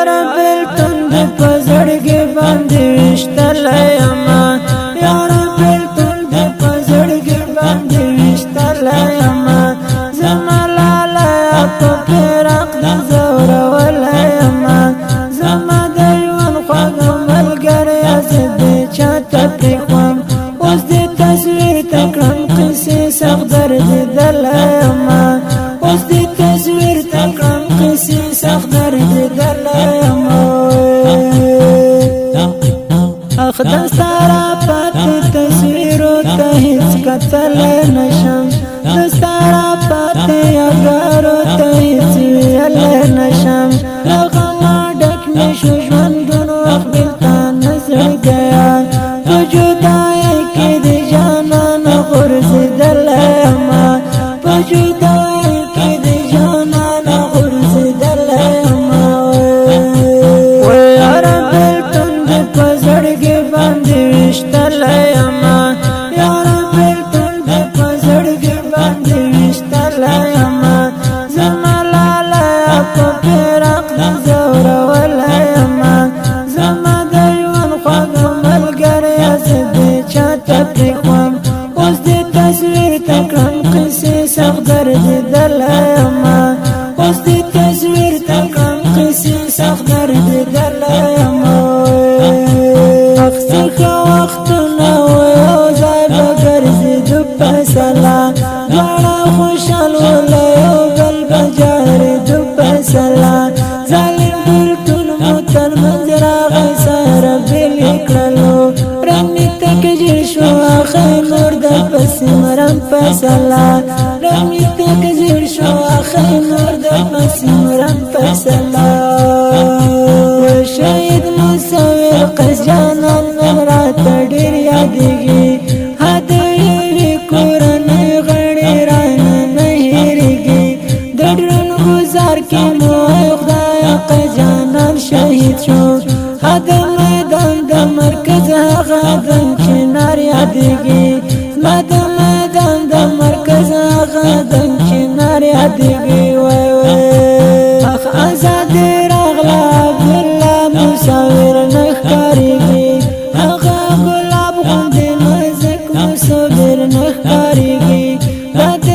رب التند پزړګي باندې وشتلې اما یا رب التند پزړګي باندې وشتلې اما زما لالا په فراق د زور ولې اما زما د یون خواږه ملګری زد چاته پرخوام اوس دې تصویر تکړم قصې سخت درد دلاما اوس دې تصویر تکړم قصې سخت درد دلاما اخ دستارا پات تصویرو ته هیڅ کتل نشم دستارا پات یارو ته هیڅ ویل نشم لغما ډک نشو ژوندونو خپل تا نظر گیا وجودای کې د جانان غرز دلاما وجودای کې د جانان غرز دلاما و یا رب التند پزړګي باندې وشتلاما یا رب التند پزړګي باندې وشتلاما زما لالا په فراق د زور ولاما زما د یون خواږه ملګری زد چاته پرخوام اوس دې تصویر تکړم قصې سخت درد دلاما اوس دې تصویر تکړم قصې سخت درد دلاما اخڅه وختونه یو ځای به ګرځېدو په سلا دواړه خوشحال وله یو بل به جاړېدو په سلا ظالم بېلتون مو تر منځ راغی سره بېلې کړلو رنګ مې تک جېړ شو اخی نور د پسې مرم په سلا رنګ مې تک جېړ شو اخی نور د پسې مرم په سلا شهید مصور قس جانان نن راته ډېر یادېږي هدیوي کورنۍ غړي رانه نه هېرېږي د ډرون ګزار کې مو خدایه قس جانان شهید شو د میدان د مرکز هغه دن چنار یادېږي ما د میدان د مرکز هغه دن چنار یادېږي وای وای اخ ازادي راغله عبدالله مصور نه ښکارېږي هغه ګلاب غوندې نازک مصور نه ښکارېږي دا د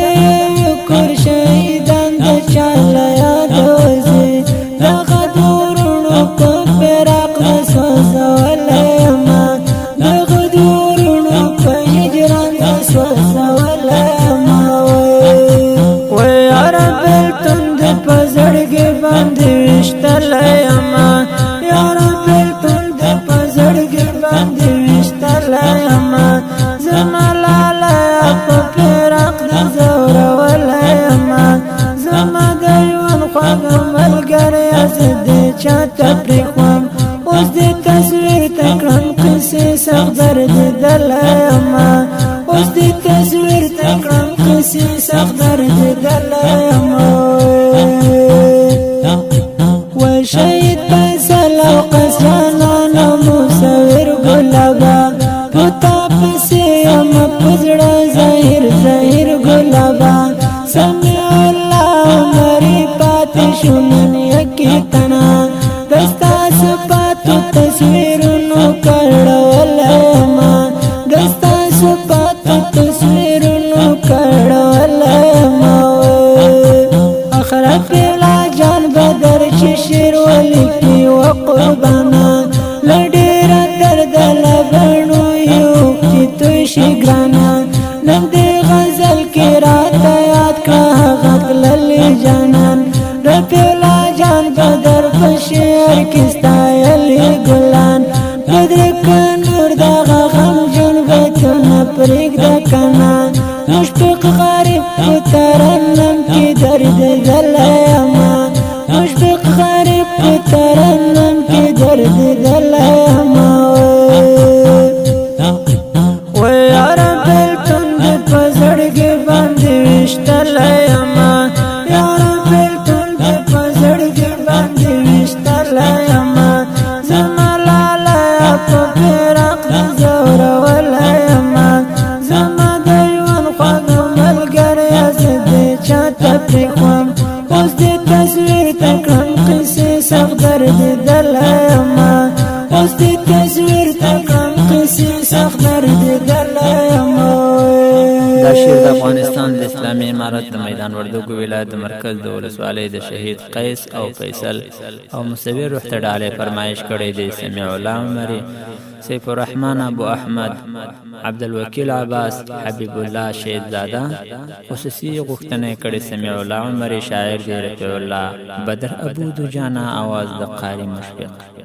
یو کور شهیدان د چا له یاده وځي دغه د وروڼو په فراق د سوځولیما دغه د وروڼو په هجران د سوځولیما وای یا رب التند په زړګي باندې وشتلیما یا رب التند په زړګي باندې وشتلیما زما لالا په فراق د زور ولیما زما د یون خواږه ملګری زد چاته پرخوام اوس دې تصویر تکړم قصې سخت درد دلاما اوس دې تصویر تکړم قصې سخت درد دلاما و شهید فیصل او قس جانان مصور ګلابا پتا پسې یم پزړه ظاهر ظاهر ګلابا سمع الله عمرې پاتې شو نن یکې تنا دستا صفاتو تصویرونو کړولیما دستا صفاتو تصویرونو کړولیما اخرت پیلا جان بدر چې شیر ولیکي و قربانا لډېره درد لبڼو یو چې توی شي ګرانا نن دې غزل کې راته یاد کړه هغه تللي جانان رفیلا جان بدر په شعر کې ستایلي ګلان بدرک نور دغه غمجن بیتونه پرېږده کنه مشفق غریب په ترنم کې درد دلاما مشفق غریب په ترنم کې درد دلاما و یا رب التند په زړګي باندې وشتلیما یا رب التند په زړګي باندې وشتلیما زما لالا په فراق د زور ولیما زما د یون خواږه ملګری زد چاته پرخوام اوس دې تصویر تکړم قصې سخت درد دلما اوس دې تصویر تکم قصې سخت درد دلما دا شعر د افغانستان د اسلامي امارت د میدان وردګو ولایت د مرکز د ولسوالۍ د شهید قیس او فیصل او مصور روح ته ډالۍ فرمایش کړی دی. سمیع الله عمري، سیف الرحمن ابو احمد، عبدالوکیل عباس، حبیب الله شهیدزاده. خصوصي غوښتنه کړې سمیع الله عمري، شاعر دی رفیع الله، بدر ابو دجانه، आवाज د قاری مشفق.